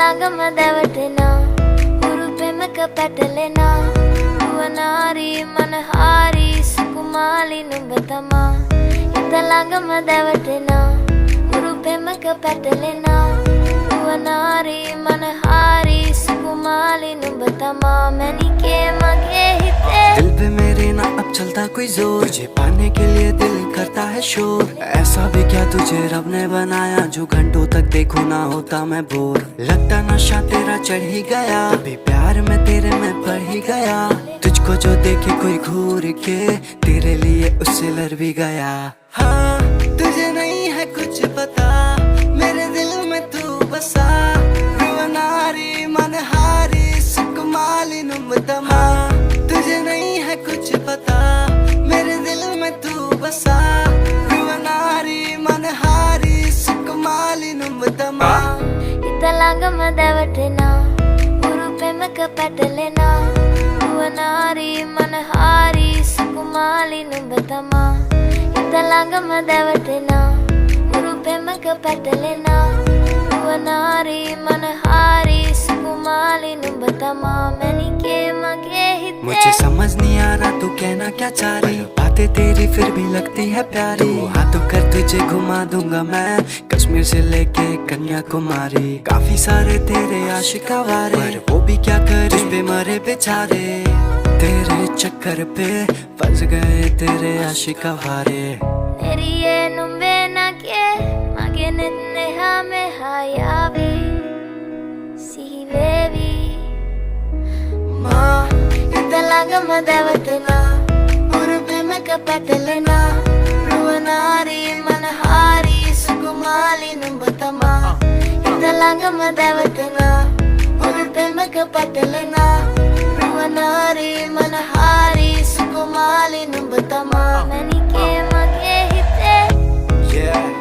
Italangamadavatina Urupemaka patalena Uvanari manahari sukumali numbatama Italangamadavatina Urupemaka patalena Uvanari manahari sukumali numbatama Manike mage hite दिल पे मेरे ना अब चलता कोई जोर, तुझे पाने के लिए दिल करता है शोर। ऐसा भी क्या तुझे रब ने बनाया जो घंटों तक देखो ना होता मैं बोर। लगता नशा तेरा चढ़ ही गया, अभी प्यार में तेरे मैं पड़ ही गया। तुझको जो देखे कोई घूर के तेरे लिए उससे लड़ भी गया। हाँ तुझे नहीं है कुछ पता मेरे दिल में तू बसा, रुवनारी मनहारी सुकुमाली नुम्बतमा। तुझे नहीं है कुछ पता मेरे दिल में तू बसा, रुवनारी मनहारी सुकुमाली नुम्बतमा। Italangamadavatina Urupemaka patalena Uvanari manahari sukumali numbatama Italangamadavatina Urupemaka patalena Uvanari manahari sukumali numbatama Manike mage hite मुझे समझ नहीं आ रहा तू कहना क्या चाह रही, बातें तेरी फिर भी लगती है प्यारी। हाँ तो कर तुझे घुमा दूंगा मैं कश्मीर से लेके कन्याकुमारी। काफी सारे तेरे आशिक आवारे, पर वो भी क्या करे तुझ पे मरे बेचारे। तेरे चक्कर पे फंस गए तेरे आशिक Aware. Neriye numbe nake mage nene hame hayavi sivevi ma Italangamadavatina Urupemaka patalena Ruvanari manahari sukumali numbatama Italangamadavatina Urupemaka patalena Ruvanari manahari sukumali numbatama Manike mage hite Yeah